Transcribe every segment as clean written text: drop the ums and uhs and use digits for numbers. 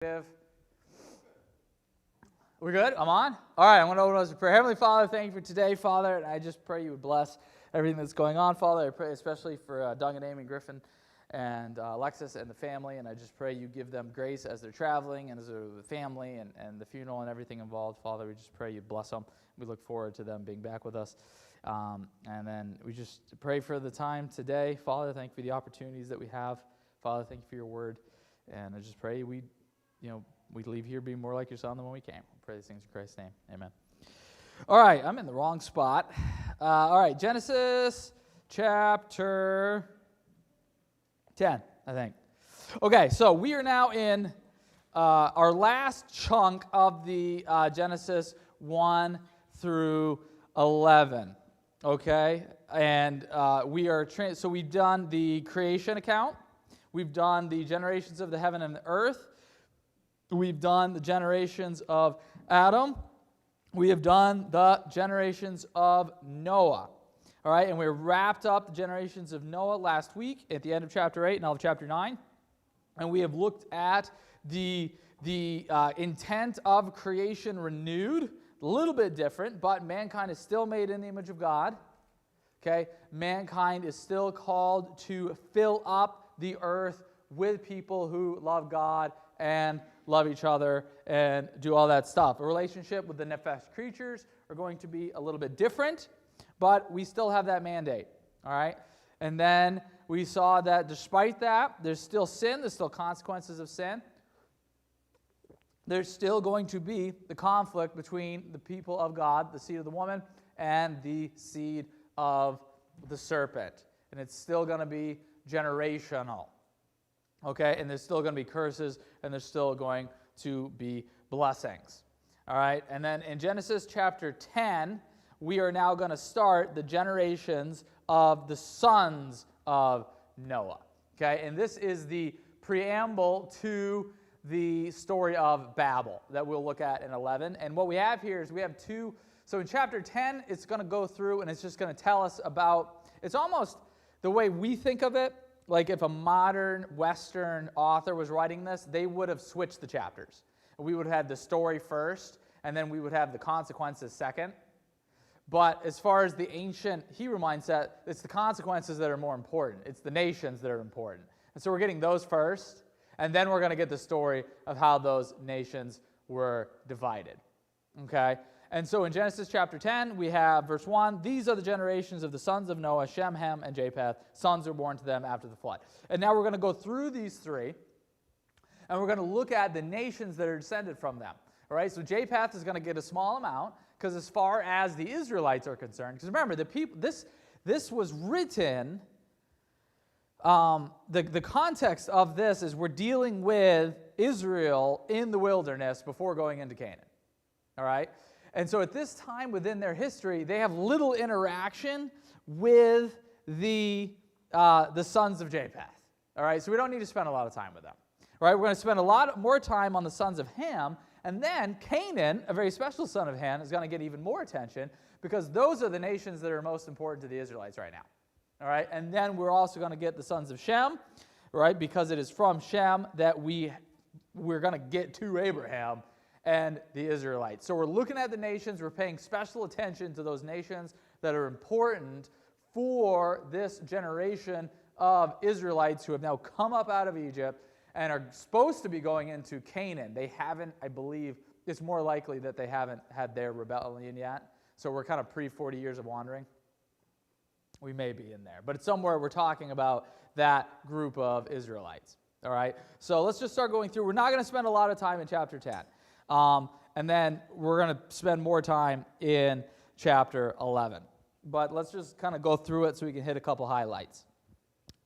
We're good? I'm on? All right, I'm going to open us in prayer. Heavenly Father, thank you for today, Father, and I just pray you would bless everything that's going on, Father. I pray especially for Doug and Amy Griffin and Alexis and the family, and I just pray you give them grace as they're traveling and as they're with the family and the funeral and everything involved, Father. We just pray you bless them. We look forward to them being back with us. And then we just pray for the time today, Father. Thank you for the opportunities that we have. Father, thank you for your word. And I just pray we leave here being more like your Son than when we came. We pray these things in Christ's name. Amen. All right, I'm in the wrong spot. All right, Genesis chapter 10, I think. Okay, so we are now in our last chunk of the Genesis 1 through 11. Okay, and so we've done the creation account. We've done the generations of the heaven and the earth. We've done the generations of Adam. We have done the generations of Noah. All right, and we wrapped up the generations of Noah last week at the end of chapter 8 and all of chapter 9. And we have looked at the intent of creation renewed, a little bit different, but mankind is still made in the image of God. Okay, mankind is still called to fill up the earth with people who love God and love each other and do all that stuff. A relationship with the nefesh creatures are going to be a little bit different, but we still have that mandate, all right? And then we saw that despite that, there's still sin, there's still consequences of sin. There's still going to be the conflict between the people of God, the seed of the woman, and the seed of the serpent. And it's still going to be generational. Okay, and there's still going to be curses, and there's still going to be blessings. All right, and then in Genesis chapter 10, we are now going to start the generations of the sons of Noah. Okay, and this is the preamble to the story of Babel that we'll look at in 11. And what we have here is we have two. So in chapter 10, it's going to go through, and it's just going to tell us about, it's almost the way we think of it. Like if a modern Western author was writing this, they would have switched the chapters. We would have had the story first, and then we would have the consequences second. But as far as the ancient Hebrew mindset, it's the consequences that are more important. It's the nations that are important. And so we're getting those first, and then we're going to get the story of how those nations were divided. Okay? And so in Genesis chapter 10, we have verse 1, these are the generations of the sons of Noah, Shem, Ham, and Japheth. Sons were born to them after the flood. And now we're going to go through these three, and we're going to look at the nations that are descended from them. All right, so Japheth is going to get a small amount, because as far as the Israelites are concerned, because remember, the people, this was written, the context of this is we're dealing with Israel in the wilderness before going into Canaan. All right? And so at this time within their history, they have little interaction with the sons of Japheth. All right, so we don't need to spend a lot of time with them. All right, we're going to spend a lot more time on the sons of Ham, and then Canaan, a very special son of Ham, is going to get even more attention because those are the nations that are most important to the Israelites right now. All right, and then we're also going to get the sons of Shem, right, because it is from Shem that we're going to get to Abraham and the Israelites. So we're looking at the nations. We're paying special attention to those nations that are important for this generation of Israelites who have now come up out of Egypt and are supposed to be going into Canaan. They haven't, I believe, it's more likely that they haven't had their rebellion yet. So we're kind of pre-40 years of wandering. We may be in there. But it's somewhere we're talking about that group of Israelites. All right? So let's just start going through. We're not going to spend a lot of time in chapter 10. And then we're going to spend more time in chapter 11. But let's just kind of go through it so we can hit a couple highlights.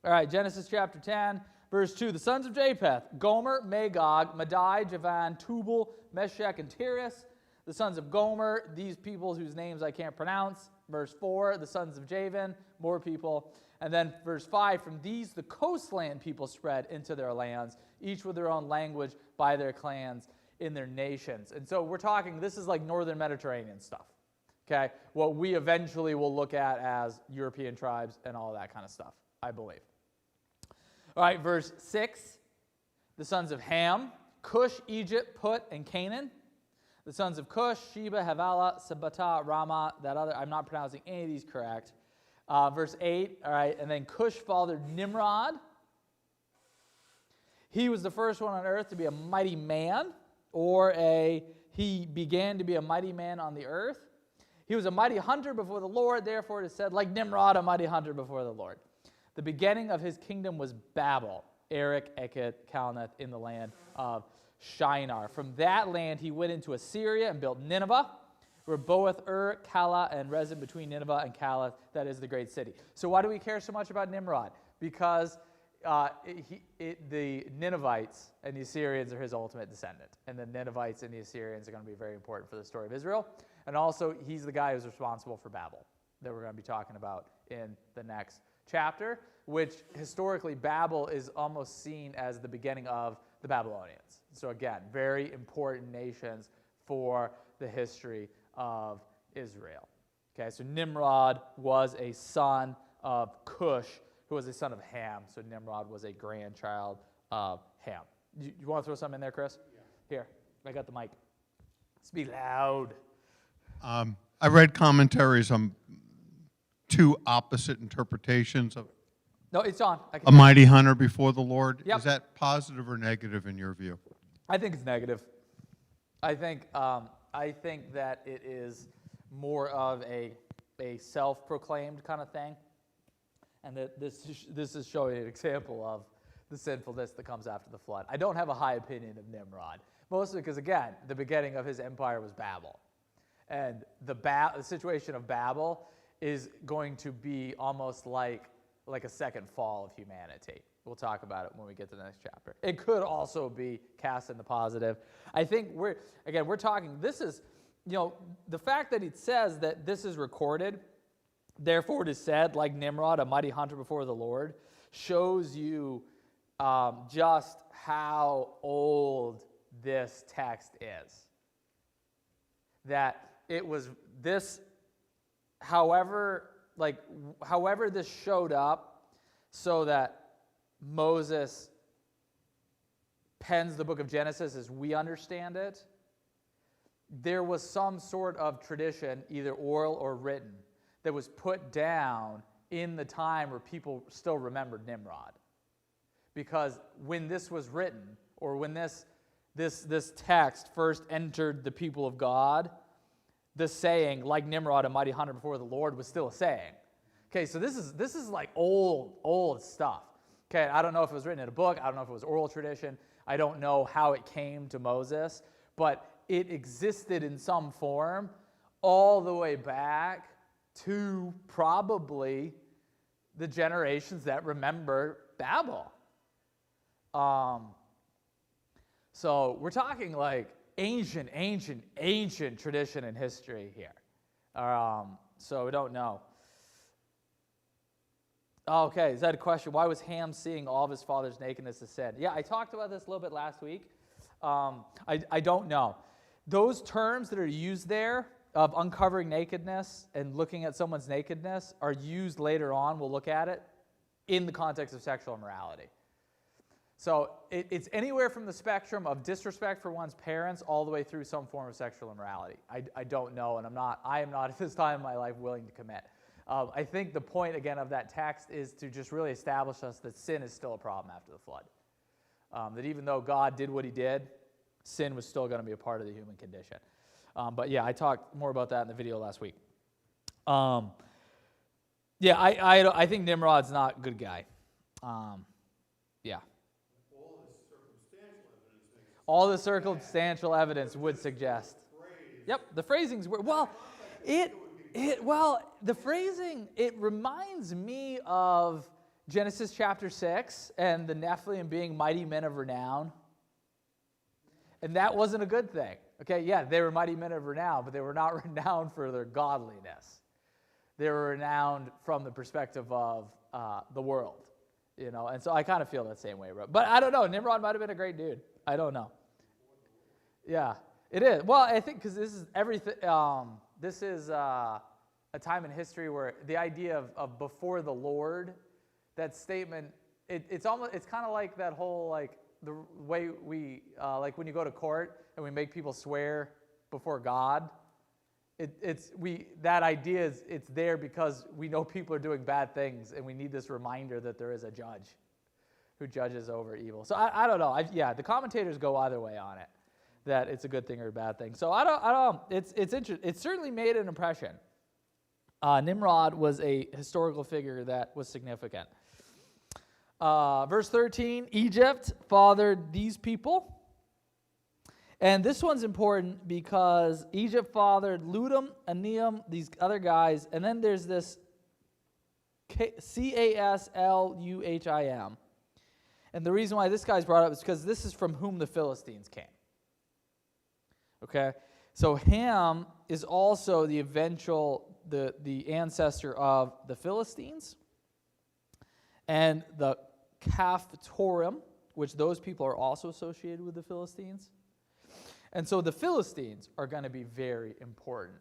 All right, Genesis chapter 10, verse 2. The sons of Japheth, Gomer, Magog, Madai, Javan, Tubal, Meshech, and Tiras. The sons of Gomer, these people whose names I can't pronounce. Verse 4, the sons of Javan, more people. And then verse 5, from these the coastland people spread into their lands, each with their own language by their clans in their nations. And so we're talking, this is like northern Mediterranean stuff, okay? What we eventually will look at as European tribes and all that kind of stuff, I believe. All right, verse 6, the sons of Ham, Cush, Egypt, Put, and Canaan. The sons of Cush, Sheba, Havilah, Sabata, Rama, that other, I'm not pronouncing any of these correct. Verse 8, all right, and then Cush fathered Nimrod. He was the first one on earth to be a mighty man, he began to be a mighty man on the earth. He was a mighty hunter before the Lord, therefore it is said, like Nimrod, a mighty hunter before the Lord. The beginning of his kingdom was Babel, Erech, Eked, Calneh, in the land of Shinar. From that land he went into Assyria and built Nineveh, Rehoboth, Calah, and Rezin between Nineveh and Calah, that is the great city. So why do we care so much about Nimrod? Because the Ninevites and the Assyrians are his ultimate descendant. And the Ninevites and the Assyrians are going to be very important for the story of Israel. And also, he's the guy who's responsible for Babel that we're going to be talking about in the next chapter, which historically Babel is almost seen as the beginning of the Babylonians. So again, very important nations for the history of Israel. Okay, so Nimrod was a son of Cush, who was a son of Ham. So Nimrod was a grandchild of Ham. You want to throw something in there, Chris? Yeah. Here, I got the mic. Speak loud. I read commentaries on two opposite interpretations of No, it's on. a mighty hunter before the Lord. Yep. Is that positive or negative in your view? I think it's negative. I think that it is more of a self-proclaimed kind of thing, and that this is showing an example of the sinfulness that comes after the flood. I don't have a high opinion of Nimrod, mostly because, again, the beginning of his empire was Babel. And the situation of Babel is going to be almost like a second fall of humanity. We'll talk about it when we get to the next chapter. It could also be cast in the positive. I think we're talking, this is, the fact that it says that this is recorded, therefore it is said, like Nimrod, a mighty hunter before the Lord, shows you just how old this text is. That it was this, however this showed up, so that Moses pens the book of Genesis as we understand it, there was some sort of tradition, either oral or written, that was put down in the time where people still remembered Nimrod. Because when this was written, or when this text first entered the people of God, the saying, like Nimrod, a mighty hunter before the Lord, was still a saying. Okay, so this is like old stuff. Okay, I don't know if it was written in a book. I don't know if it was oral tradition. I don't know how it came to Moses, but it existed in some form all the way back to probably the generations that remember Babel. So we're talking like ancient tradition and history here. So we don't know. Okay, is that a question? Why was Ham seeing all of his father's nakedness as sin? Yeah, I talked about this a little bit last week. I don't know. Those terms that are used there of uncovering nakedness and looking at someone's nakedness are used later on, we'll look at it, in the context of sexual immorality. So it's anywhere from the spectrum of disrespect for one's parents all the way through some form of sexual immorality. I don't know, and I am not at this time in my life willing to commit. I think the point, again, of that text is to just really establish us that sin is still a problem after the flood. That even though God did what he did, sin was still going to be a part of the human condition. But yeah, I talked more about that in the video last week. I think Nimrod's not a good guy. Yeah. All the circumstantial evidence would suggest. Yep, the phrasings were, the phrasing, it reminds me of Genesis chapter 6 and the Nephilim being mighty men of renown. And that wasn't a good thing. Okay, yeah, they were mighty men of renown, but they were not renowned for their godliness. They were renowned from the perspective of the world, and so I kind of feel that same way. But I don't know, Nimrod might have been a great dude. I don't know. Yeah, it is. Well, I think because this is everything. This is a time in history where the idea of before the Lord, that statement, it's kind of like that whole the way we, like when you go to court and we make people swear before God, that idea is, it's there because we know people are doing bad things and we need this reminder that there is a judge who judges over evil. So I don't know. The commentators go either way on it, that it's a good thing or a bad thing. So I don't. It's interesting. It certainly made an impression. Nimrod was a historical figure that was significant. Verse 13, Egypt fathered these people. And this one's important because Egypt fathered Ludum, Aneum, these other guys, and then there's this Casluhim. And the reason why this guy's brought up is because this is from whom the Philistines came. Okay? So Ham is also the the ancestor of the Philistines. And the Caphtorim, which those people are also associated with the Philistines. And so the Philistines are going to be very important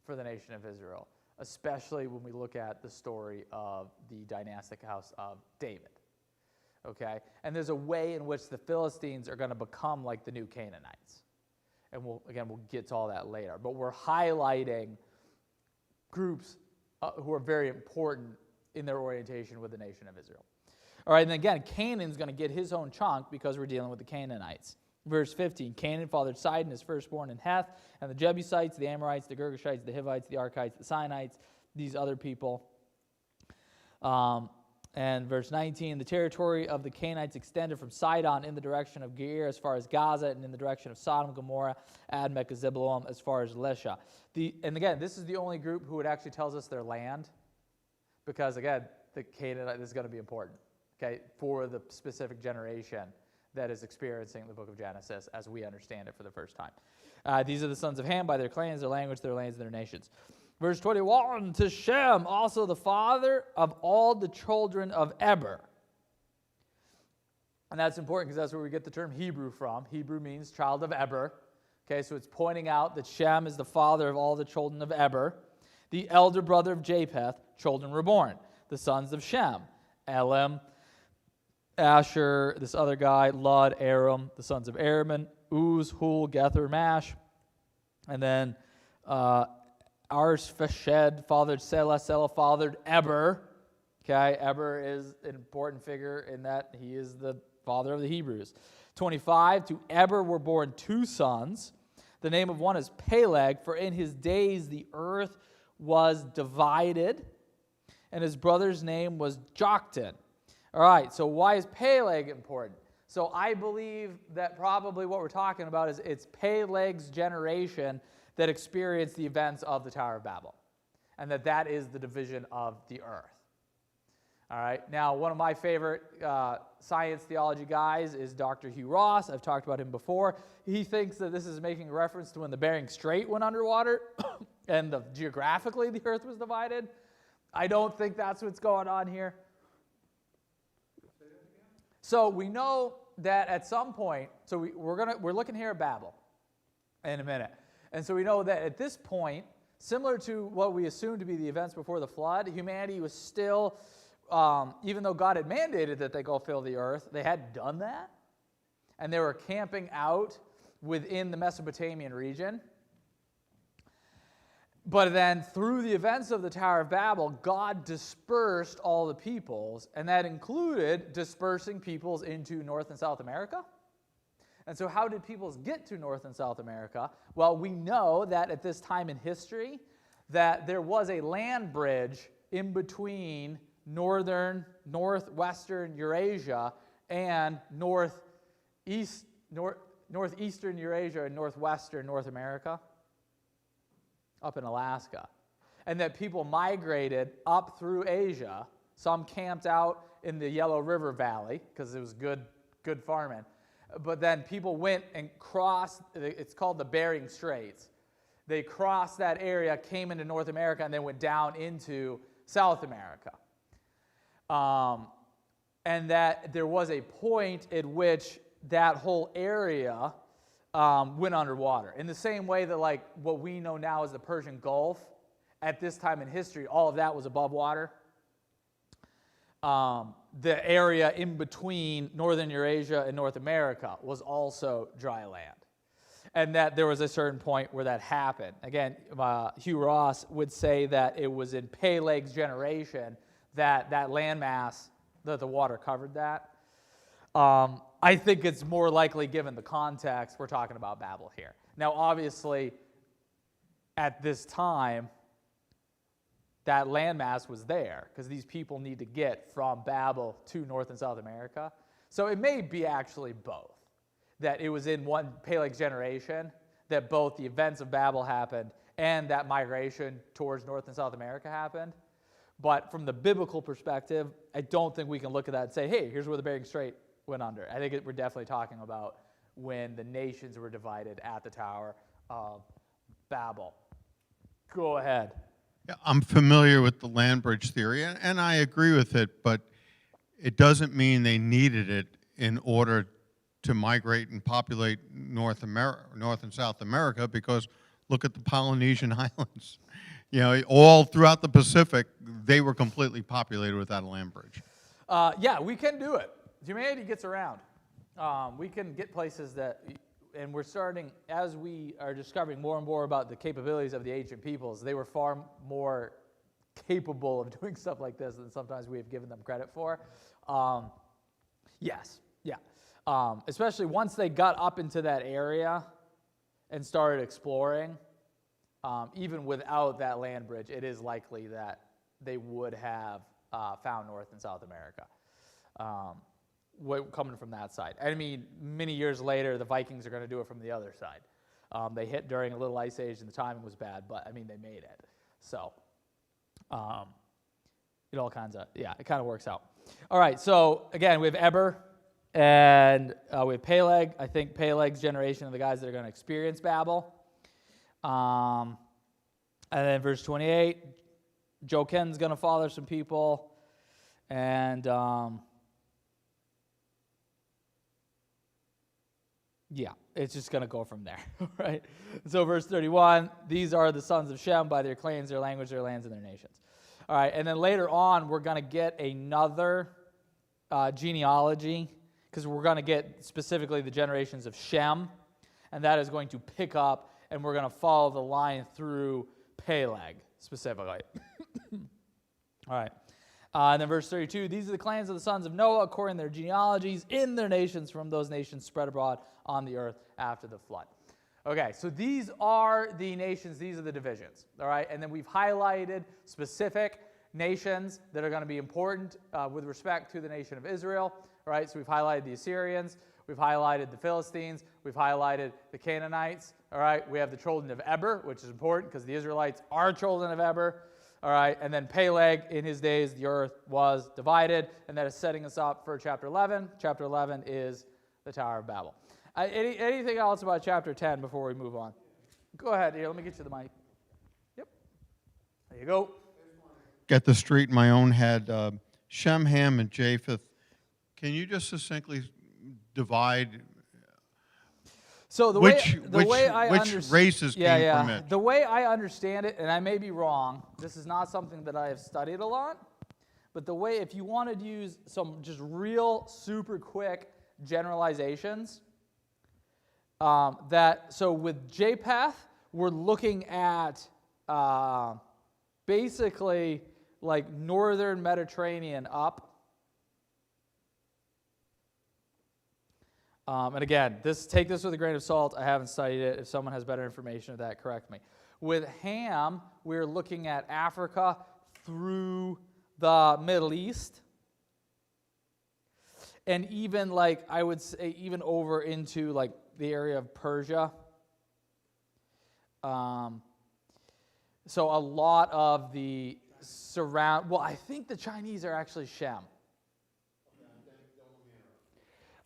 for the nation of Israel, especially when we look at the story of the dynastic house of David. Okay? And there's a way in which the Philistines are going to become like the new Canaanites. And we'll get to all that later. But we're highlighting groups who are very important in their orientation with the nation of Israel. All right, and again, Canaan's going to get his own chunk because we're dealing with the Canaanites. Verse 15, Canaan fathered Sidon, his firstborn, and Heth, and the Jebusites, the Amorites, the Girgashites, the Hivites, the Archites, the Sinites, these other people. And verse 19, the territory of the Canaanites extended from Sidon in the direction of Geir as far as Gaza, and in the direction of Sodom, Gomorrah, Admech, and Zebulun as far as Lesha. And again, this is the only group who it actually tells us their land, because again, the Canaanite, this is going to be important, okay, for the specific generation that is experiencing the book of Genesis as we understand it for the first time. These are the sons of Ham by their clans, their language, their lands, and their nations. Verse 21, to Shem, also the father of all the children of Eber. And that's important because that's where we get the term Hebrew from. Hebrew means child of Eber. Okay, so it's pointing out that Shem is the father of all the children of Eber. The elder brother of Japheth, children were born. The sons of Shem, Elam, Asher, this other guy, Lud, Aram, the sons of Araman, Uz, Hul, Gether, Mash. And then Arshveshed fathered Selah, Selah fathered Eber. Okay, Eber is an important figure in that he is the father of the Hebrews. 25, to Eber were born two sons. The name of one is Peleg, for in his days the earth was divided, and his brother's name was Joktan. All right, so why is Peleg important? So I believe that probably what we're talking about is it's Peleg's generation that experienced the events of the Tower of Babel, and that is the division of the earth. All right, now one of my favorite science theology guys is Dr. Hugh Ross. I've talked about him before. He thinks that this is making reference to when the Bering Strait went underwater and geographically the earth was divided. I don't think that's what's going on here. So we know that at some point, so we're looking here at Babel in a minute. And so we know that at this point, similar to what we assume to be the events before the flood, humanity was still, even though God had mandated that they go fill the earth, they hadn't done that. And they were camping out within the Mesopotamian region. But then through the events of the Tower of Babel, God dispersed all the peoples, and that included dispersing peoples into North and South America. And so how did peoples get to North and South America? Well, we know that at this time in history that there was a land bridge in between northwestern Eurasia and northeastern Eurasia and northwestern North America, up in Alaska, and that people migrated up through Asia. Some camped out in the Yellow River Valley because it was good farming. But then people went and crossed, it's called the Bering Straits. They crossed that area, came into North America, and then went down into South America. And that there was a point at which that whole area went underwater. In the same way that like what we know now as the Persian Gulf, at this time in history, all of that was above water. the area in between northern Eurasia and North America was also dry land. And that there was a certain point where that happened. Again, Hugh Ross would say that it was in Peleg's generation that landmass, that the water covered that. I think it's more likely, given the context, we're talking about Babel here. Now, obviously, at this time, that landmass was there because these people need to get from Babel to North and South America. So it may be actually both. That it was in one Peleg's generation that both the events of Babel happened and that migration towards North and South America happened. But from the biblical perspective, I don't think we can look at that and say, hey, here's where the Bering Strait went under. I think we're definitely talking about when the nations were divided at the Tower of Babel. Go ahead. Yeah, I'm familiar with the land bridge theory, and I agree with it, but it doesn't mean they needed it in order to migrate and populate North and South America, because look at the Polynesian islands. You know, all throughout the Pacific, they were completely populated without a land bridge. Yeah, we can do it. Humanity gets around. We can get places that, and we're starting, as we are discovering more and more about the capabilities of the ancient peoples, they were far more capable of doing stuff like this than sometimes we have given them credit for. Yes, yeah. Especially once they got up into that area and started exploring, even without that land bridge, it is likely that they would have found North and South America. Coming from that side. I mean, many years later, the Vikings are going to do it from the other side. They hit during a little ice age, and the timing was bad, but, I mean, they made it. So, it all kinds of, yeah, it kind of works out. All right, so, again, we have Eber, and we have Peleg. I think Peleg's generation of the guys that are going to experience Babel. And then verse 28, Jochen's going to father some people, and yeah, it's just going to go from there, right? So verse 31, these are the sons of Shem by their clans, their language, their lands, and their nations. All right, and then later on, we're going to get another genealogy, because we're going to get specifically the generations of Shem, and that is going to pick up, and we're going to follow the line through Peleg, specifically. All right. And then verse 32, these are the clans of the sons of Noah according to their genealogies in their nations from those nations spread abroad on the earth after the flood. Okay, so these are the nations, these are the divisions, all right? And then we've highlighted specific nations that are going to be important with respect to the nation of Israel, all right? So we've highlighted the Assyrians, we've highlighted the Philistines, we've highlighted the Canaanites, all right? We have the children of Eber, which is important because the Israelites are children of Eber. All right, and then Peleg, in his days, the earth was divided, and that is setting us up for chapter 11. Chapter 11 is the Tower of Babel. Anything else about chapter 10 before we move on? Go ahead. Here, let me get you the mic. Yep. There you go. Get the street in my own head. Shem, Ham, and Japheth. Can you just succinctly divide So which races came from it? The way I understand it, and I may be wrong, this is not something that I have studied a lot, but the way, if you wanted to use some just real super quick generalizations, so with Japheth, we're looking at basically like northern Mediterranean up. And again, take this with a grain of salt. I haven't studied it. If someone has better information of that, correct me. With Ham, we're looking at Africa through the Middle East. And even like, I would say, even over into like the area of Persia. So a lot of the I think the Chinese are actually Shem.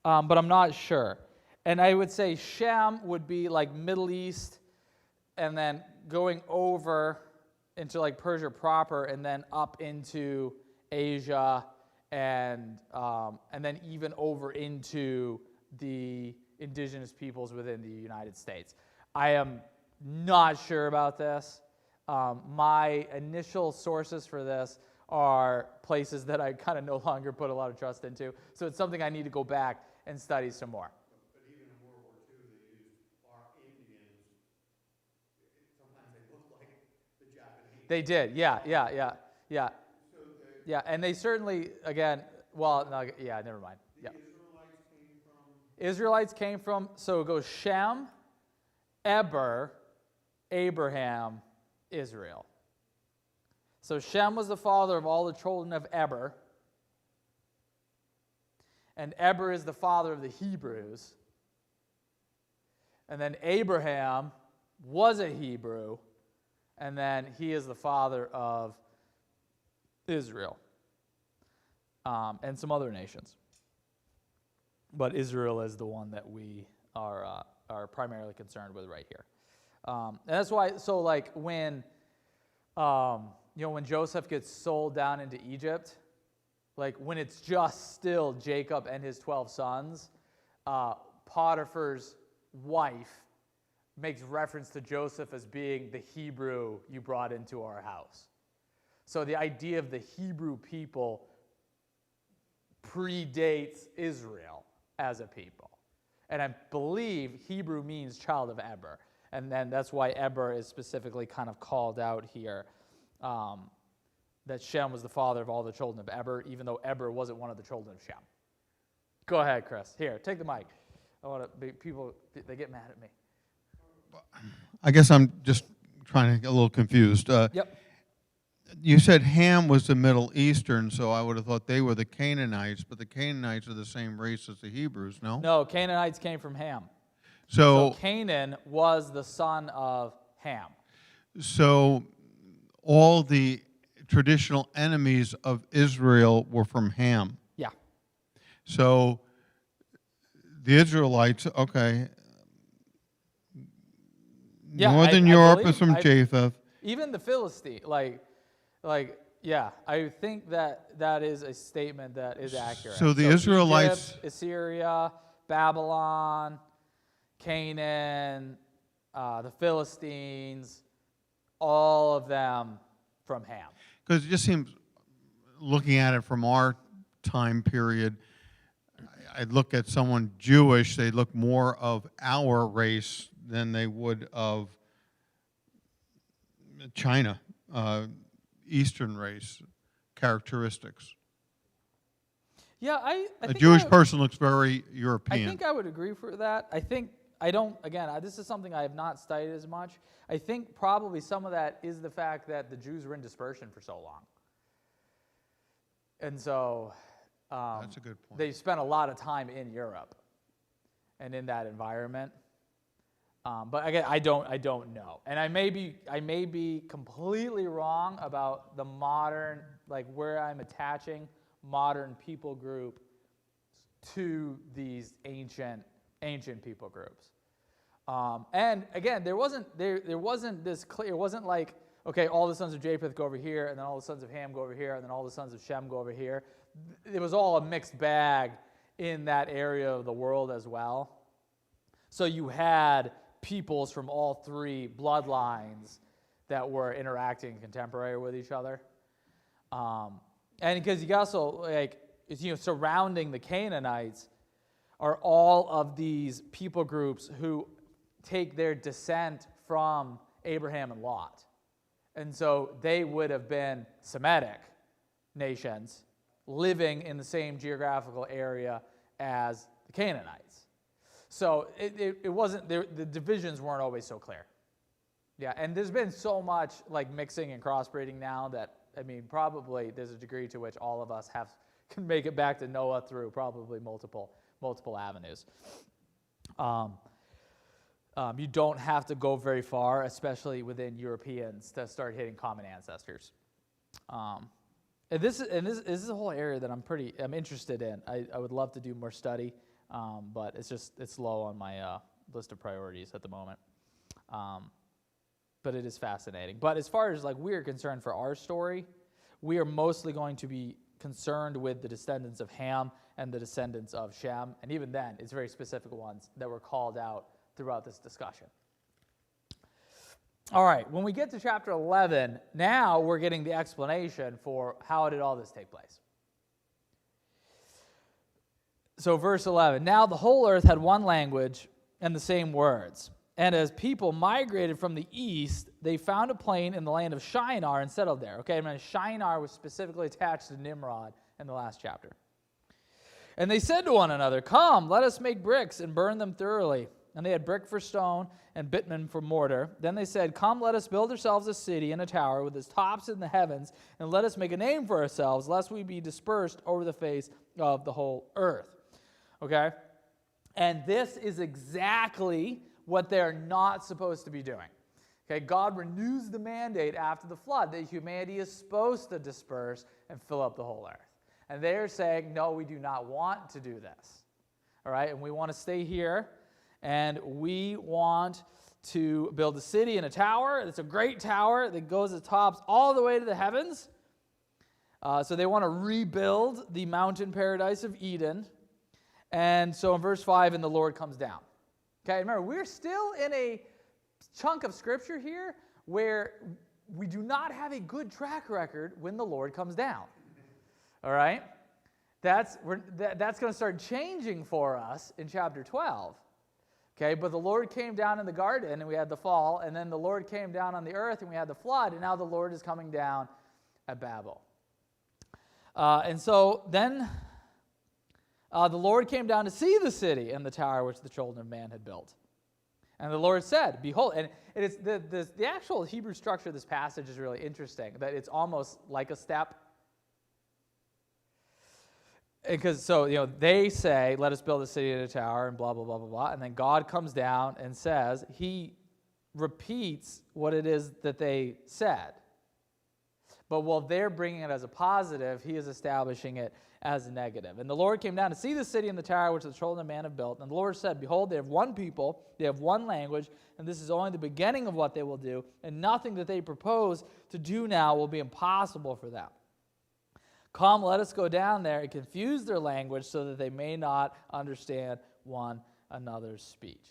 But I'm not sure. And I would say Shem would be like Middle East, and then going over into like Persia proper, and then up into Asia, and then even over into the indigenous peoples within the United States. I am not sure about this. My initial sources for this are places that I kind of no longer put a lot of trust into. So it's something I need to go back and study some more. But even in World War II, they used our Indians. Sometimes they looked like the Japanese. They did, yeah. So Yeah, and they certainly, again, well, no, yeah, never mind. Yeah. Israelites came from, so it goes Shem, Eber, Abraham, Israel. So Shem was the father of all the children of Eber, and Eber is the father of the Hebrews. And then Abraham was a Hebrew, and then he is the father of Israel and some other nations. But Israel is the one that we are primarily concerned with right here. And that's why, so like when Joseph gets sold down into Egypt, like when it's just still Jacob and his 12 sons, Potiphar's wife makes reference to Joseph as being the Hebrew you brought into our house. So the idea of the Hebrew people predates Israel as a people. And I believe Hebrew means child of Eber. And then that's why Eber is specifically kind of called out here, that Shem was the father of all the children of Eber, even though Eber wasn't one of the children of Shem. Go ahead, Chris. Here, take the mic. People, they get mad at me. I guess I'm just trying to get a little confused. Yep. You said Ham was the Middle Eastern, so I would have thought they were the Canaanites, but the Canaanites are the same race as the Hebrews, no? No, Canaanites came from Ham. So Canaan was the son of Ham. So all the traditional enemies of Israel were from Ham. Yeah. So the Israelites, okay. Yeah, Northern I Europe believe- is from Japheth. Even the Philistine, yeah, I think that is a statement that is accurate. So the Israelites- Egypt, Assyria, Babylon, Canaan, the Philistines, all of them from Ham. Because it just seems, looking at it from our time period, I look at someone Jewish, they look more of our race than they would of China, Eastern race characteristics. Yeah, I A think Jewish person looks very I European. think I would agree for that. This is something I have not studied as much. I think probably some of that is the fact that the Jews were in dispersion for so long. And so That's a good point. they spent a lot of time in Europe and in that environment. But again, I don't know. And I may be completely wrong about the modern, like where I'm attaching modern people group to these ancient people groups. And again, there wasn't this clear. It wasn't like, okay, all the sons of Japheth go over here, and then all the sons of Ham go over here, and then all the sons of Shem go over here. It was all a mixed bag in that area of the world as well. So you had peoples from all three bloodlines that were interacting contemporary with each other. And because you also, surrounding the Canaanites are all of these people groups who take their descent from Abraham and Lot. And so they would have been Semitic nations living in the same geographical area as the Canaanites. So it wasn't, the divisions weren't always so clear. Yeah, and there's been so much like mixing and crossbreeding now that, probably there's a degree to which all of us can make it back to Noah through probably multiple avenues. You don't have to go very far, especially within Europeans, to start hitting common ancestors. And this is a whole area that I'm interested in. I would love to do more study, but it's low on my list of priorities at the moment. But it is fascinating. But as far as we are concerned for our story, we are mostly going to be concerned with the descendants of Ham and the descendants of Shem, and even then, it's very specific ones that were called out throughout this discussion. All right, when we get to chapter 11, now we're getting the explanation for how did all this take place. So verse 11, now the whole earth had one language and the same words. And as people migrated from the east, they found a plain in the land of Shinar and settled there. Okay, and Shinar was specifically attached to Nimrod in the last chapter. And they said to one another, come, let us make bricks and burn them thoroughly. And they had brick for stone and bitumen for mortar. Then they said, come, let us build ourselves a city and a tower with its tops in the heavens, and let us make a name for ourselves, lest we be dispersed over the face of the whole earth. Okay? And this is exactly what they're not supposed to be doing. Okay, God renews the mandate after the flood that humanity is supposed to disperse and fill up the whole earth. And they're saying, no, we do not want to do this. All right, and we want to stay here, and we want to build a city and a tower. It's a great tower that goes at tops all the way to the heavens. So they want to rebuild the mountain paradise of Eden. And so in verse 5, and the Lord comes down. Okay, remember, we're still in a chunk of Scripture here where we do not have a good track record when the Lord comes down. All right? That's going to start changing for us in chapter 12. Okay, but the Lord came down in the garden, and we had the fall, and then the Lord came down on the earth, and we had the flood, and now the Lord is coming down at Babel. And so then the Lord came down to see the city and the tower which the children of man had built. And the Lord said, behold, and it is the actual Hebrew structure of this passage is really interesting, that it's almost like a step. Because they say, let us build a city and a tower, and blah, blah, blah, blah, blah. And then God comes down and says, he repeats what it is that they said. But while they're bringing it as a positive, he is establishing it as a negative. And the Lord came down to see the city and the tower which the children of man have built. And the Lord said, behold, they have one people, they have one language, and this is only the beginning of what they will do, and nothing that they propose to do now will be impossible for them. Come, let us go down there and confuse their language so that they may not understand one another's speech.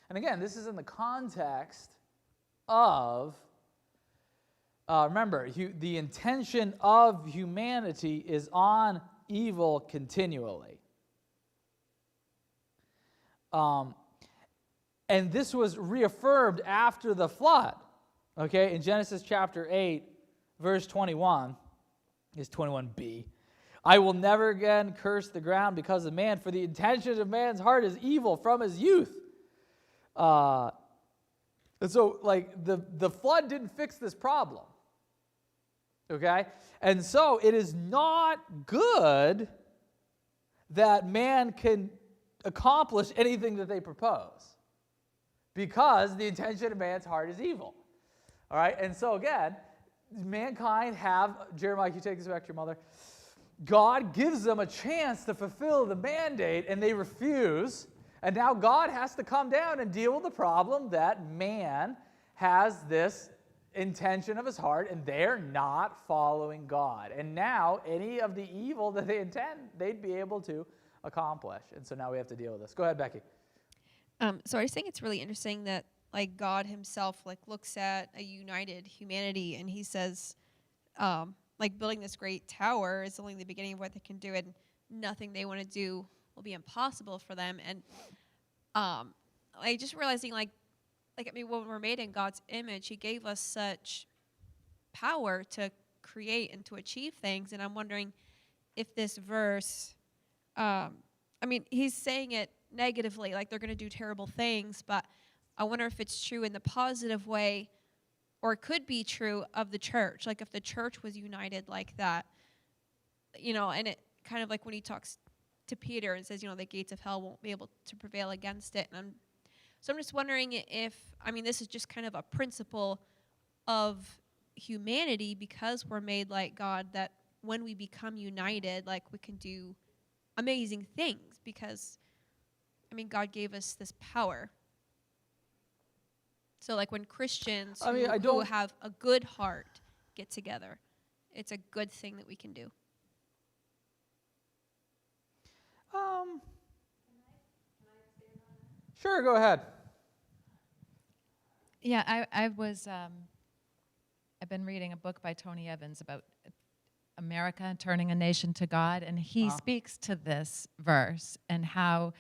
And again, this is in the context of, remember, the intention of humanity is on evil continually. And this was reaffirmed after the flood. Okay, in Genesis chapter 8, verse 21, is 21b. I will never again curse the ground because of man, for the intention of man's heart is evil from his youth. And so, the flood didn't fix this problem. Okay? And so, it is not good that man can accomplish anything that they propose, because the intention of man's heart is evil. All right? And so, again, mankind Jeremiah, can you take this back to your mother? God gives them a chance to fulfill the mandate, and they refuse. And now God has to come down and deal with the problem that man has this intention of his heart, and they're not following God. And now any of the evil that they intend, they'd be able to accomplish. And so now we have to deal with this. Go ahead, Becky. So I was saying it's really interesting that God himself looks at a united humanity, and he says building this great tower is only the beginning of what they can do, and nothing they want to do will be impossible for them. And just realizing when we're made in God's image, he gave us such power to create and to achieve things. And I'm wondering if this verse, he's saying it negatively, they're going to do terrible things, but I wonder if it's true in the positive way, or it could be true of the church. If the church was united like that, and it kind of when he talks to Peter and says, the gates of hell won't be able to prevail against it. And I'm just wondering if, this is just kind of a principle of humanity, because we're made like God, that when we become united, we can do amazing things, because, God gave us this power. So when Christians who have a good heart get together, it's a good thing that we can do. Sure, go ahead. Yeah, I've been reading a book by Tony Evans about America turning a nation to God, and he speaks to this verse and how,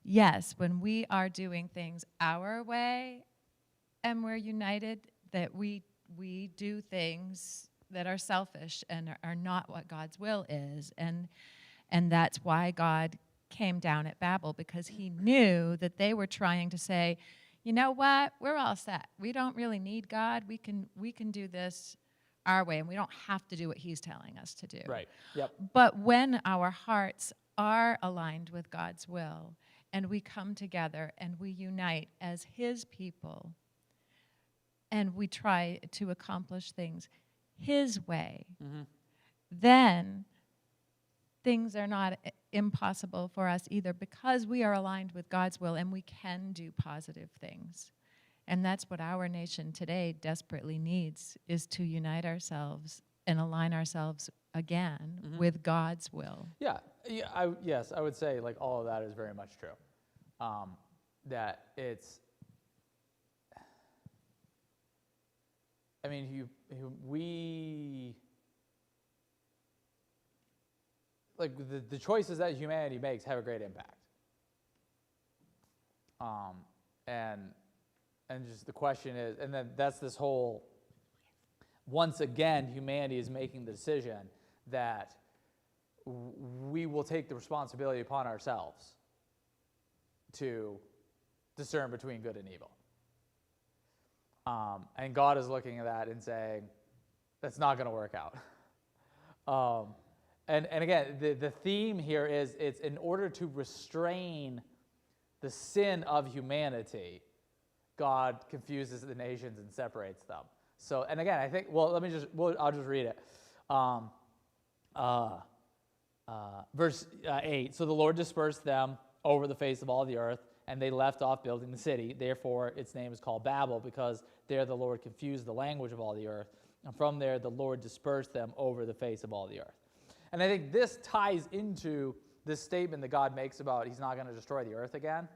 yes, when we are doing things our way and we're united, that we do things that are selfish and are not what God's will is, and that's why God came down at Babel, because he knew that they were trying to say, you know what, we're all set. We don't really need God. We can do this our way, and we don't have to do what he's telling us to do. Right. Yep. But when our hearts are aligned with God's will, and we come together and we unite as his people, and we try to accomplish things his way, then things are not impossible for us either, because we are aligned with God's will and we can do positive things. And that's what our nation today desperately needs, is to unite ourselves and align ourselves again with God's will. Yeah. Yes, I would say like all of that is very much true. That it's, I mean, we, like the choices that humanity makes have a great impact. And just the question is, and then that's this whole, once again, humanity is making the decision that we will take the responsibility upon ourselves to discern between good and evil. And God is looking at that and saying, that's not going to work out. And again, the theme here is, it's in order to restrain the sin of humanity, God confuses the nations and separates them. So, and again, I think, well, I'll just read it. Verse 8, so the Lord dispersed them over the face of all the earth, and they left off building the city. Therefore, its name is called Babel, because there the Lord confused the language of all the earth. And from there, the Lord dispersed them over the face of all the earth. And I think this ties into this statement that God makes about he's not going to destroy the earth again.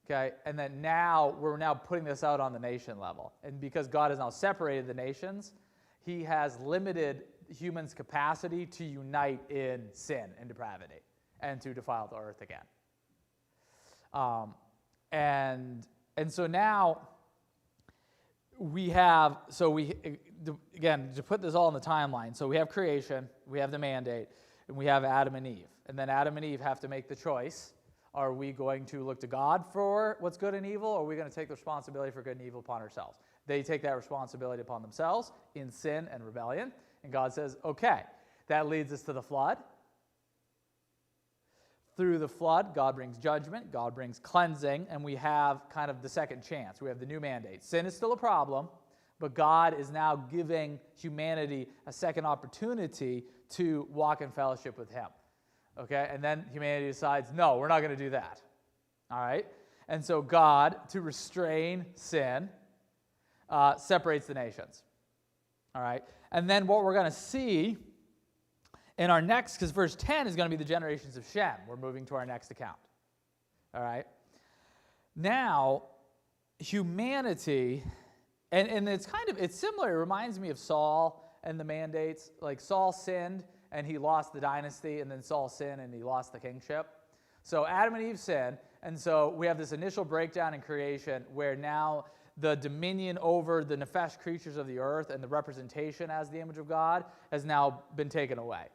Okay, and then we're now putting this out on the nation level. And because God has now separated the nations, he has limited humans' capacity to unite in sin and depravity and to defile the earth again. And so now we have, again, to put this all in the timeline, so we have creation, we have the mandate, and we have Adam and Eve. And then Adam and Eve have to make the choice. Are we going to look to God for what's good and evil, or are we going to take the responsibility for good and evil upon ourselves? They take that responsibility upon themselves in sin and rebellion. And God says, okay, that leads us to the flood. Through the flood, God brings judgment, God brings cleansing, and we have kind of the second chance. We have the new mandate. Sin is still a problem, but God is now giving humanity a second opportunity to walk in fellowship with him. Okay, and then humanity decides, no, we're not going to do that. All right? And so God, to restrain sin, separates the nations. All right? And then what we're going to see in our next, because verse 10 is going to be the generations of Shem. We're moving to our next account. All right? Now, humanity, and it's similar. It reminds me of Saul and the mandates. Like Saul sinned, and he lost the dynasty, and then Saul sinned, and he lost the kingship. So Adam and Eve sinned, and so we have this initial breakdown in creation where now the dominion over the nefesh creatures of the earth and the representation as the image of God has now been taken away.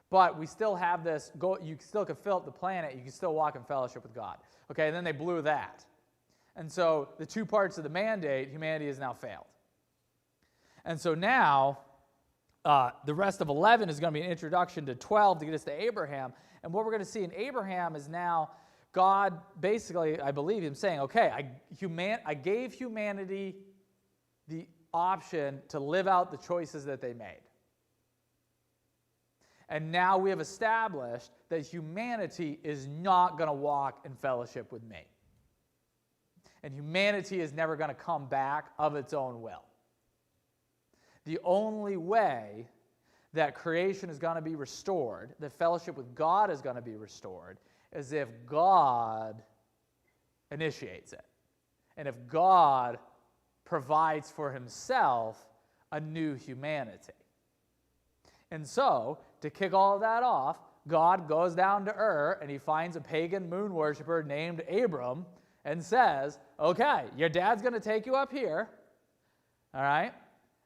But we still have this, you still can fill up the planet, you can still walk in fellowship with God. Okay, and then they blew that. And so the two parts of the mandate, humanity has now failed. And so now, the rest of 11 is going to be an introduction to 12 to get us to Abraham. And what we're going to see in Abraham is now God basically, I believe him saying, okay, I gave humanity the option to live out the choices that they made. And now we have established that humanity is not going to walk in fellowship with me. And humanity is never going to come back of its own will. The only way that creation is going to be restored, that fellowship with God is going to be restored, is if God initiates it. and if God provides for himself a new humanity. And so, to kick all of that off, God goes down to Ur and he finds a pagan moon worshiper named Abram and says, okay, your dad's going to take you up here, all right?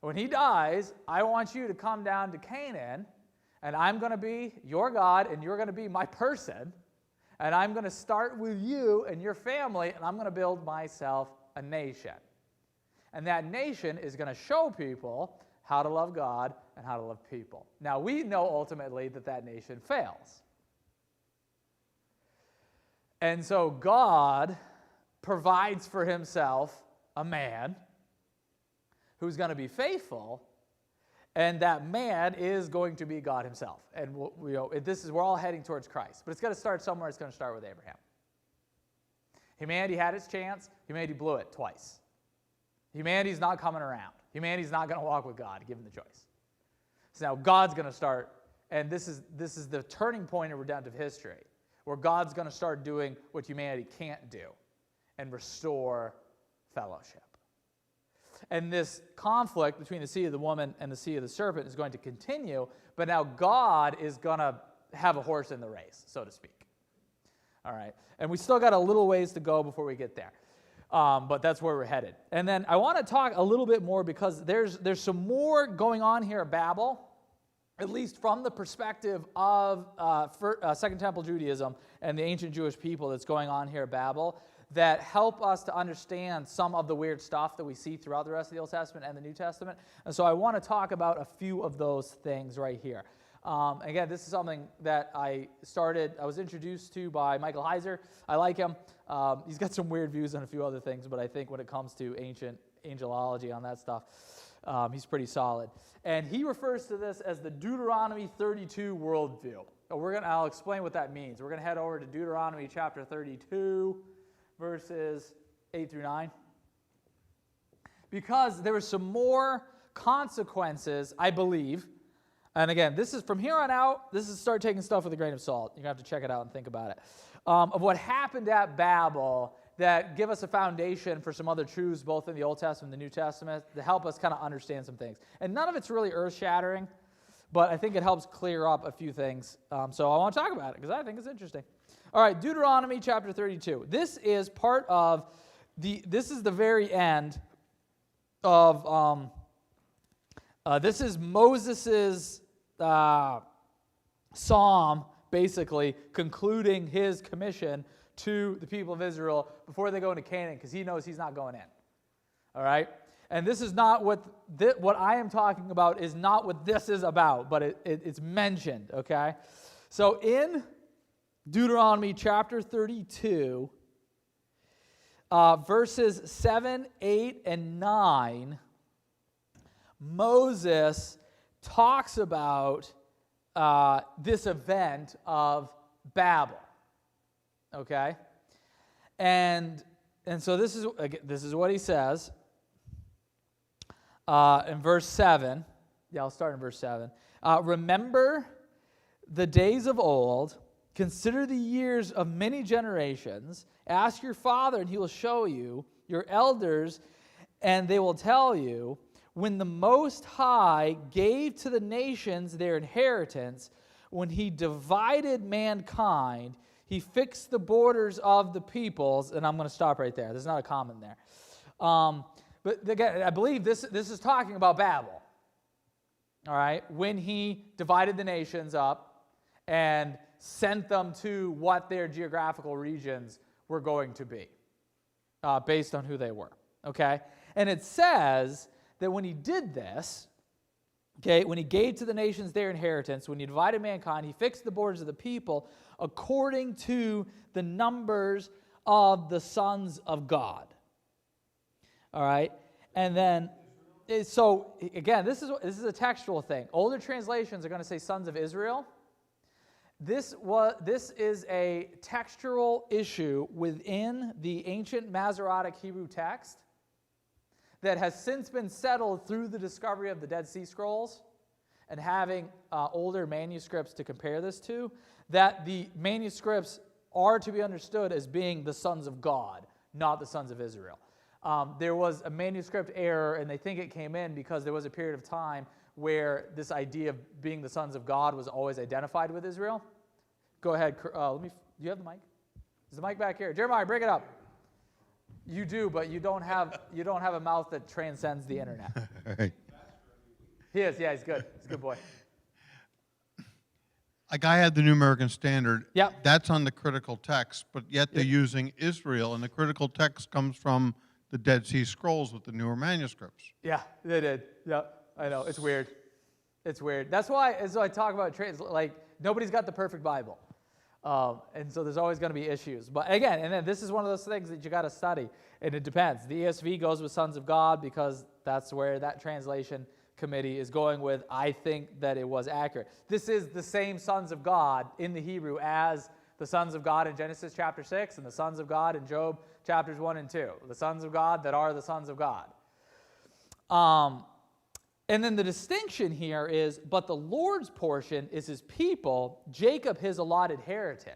When he dies, I want you to come down to Canaan, and I'm going to be your God, and you're going to be my person, and I'm going to start with you and your family, and I'm going to build myself a nation. And that nation is going to show people how to love God and how to love people. Now, we know ultimately that that nation fails. And so God provides for himself a man who's going to be faithful, and that man is going to be God himself. And we're all heading towards Christ. But it's going to start somewhere. It's going to start with Abraham. Humanity had its chance. Humanity blew it twice. Humanity's not coming around. Humanity's not going to walk with God, given the choice. So now God's going to start, and this is the turning point in redemptive history, where God's going to start doing what humanity can't do and restore fellowship. And this conflict between the seed of the woman and the seed of the serpent is going to continue, but now God is going to have a horse in the race, so to speak. All right, and we still got a little ways to go before we get there. But that's where we're headed. And then I want to talk a little bit more because there's some more going on here at Babel, at least from the perspective of Second Temple Judaism and the ancient Jewish people that's going on here at Babel that help us to understand some of the weird stuff that we see throughout the rest of the Old Testament and the New Testament. And so I want to talk about a few of those things right here. Again, this is something that I was introduced to by Michael Heiser. I like him. He's got some weird views on a few other things, but I think when it comes to ancient angelology on that stuff, he's pretty solid. And he refers to this as the Deuteronomy 32 worldview. I'll explain what that means. We're going to head over to Deuteronomy Chapter 32, verses 8 through 9. Because there were some more consequences, I believe. And again, this is from here on out, this is start taking stuff with a grain of salt. You're going to have to check it out and think about it. Of what happened at Babel that give us a foundation for some other truths, both in the Old Testament and the New Testament, to help us kind of understand some things. And none of it's really earth-shattering, but I think it helps clear up a few things. So I want to talk about it because I think it's interesting. All right, Deuteronomy chapter 32. This is part of this is the very end of, this is Moses's psalm, basically concluding his commission to the people of Israel before they go into Canaan, because he knows he's not going in. All right? And this is not what I am talking about is not what this is about, but it's mentioned, okay? So in Deuteronomy chapter 32, verses 7, 8, and 9, Moses talks about this event of Babel, okay? And so this is what he says in verse 7. Yeah, I'll start in verse 7. Remember the days of old, consider the years of many generations. Ask your father, and he will show you, your elders, and they will tell you, when the Most High gave to the nations their inheritance, when he divided mankind, he fixed the borders of the peoples. And I'm going to stop right there. There's not a comma there. But again, I believe this is talking about Babel. All right? When he divided the nations up and sent them to what their geographical regions were going to be, based on who they were. Okay? And it says that when he did this, okay, when he gave to the nations their inheritance, when he divided mankind, he fixed the borders of the people according to the numbers of the sons of God. All right? And then, so again, this is a textual thing. Older translations are going to say sons of Israel. This is a textual issue within the ancient Masoretic Hebrew text that has since been settled through the discovery of the Dead Sea Scrolls and having older manuscripts to compare this to, that the manuscripts are to be understood as being the sons of God, not the sons of Israel. There was a manuscript error, and they think it came in because there was a period of time where this idea of being the sons of God was always identified with Israel. Go ahead. Do you have the mic? Is the mic back here? Jeremiah, bring it up. You do, but you don't have a mouth that transcends the internet. Right. He is. Yeah, he's good. He's a good boy. Like I had the New American Standard. Yep. That's on the critical text, but yet they're using Israel, and the critical text comes from the Dead Sea Scrolls with the newer manuscripts. Yeah, they did. Yeah, I know. It's weird. It's weird. That's why, as I talk about like nobody's got the perfect Bible, and so there's always going to be issues. But again, and then this is one of those things that you got to study, and it depends. The ESV goes with sons of God because that's where that translation committee is going with. I think that it was accurate. This is the same sons of God in the Hebrew as the sons of God in Genesis chapter 6 and the sons of God in Job chapters 1 and 2. The sons of God that are the sons of God. And then the distinction here is, but the Lord's portion is his people, Jacob his allotted heritage.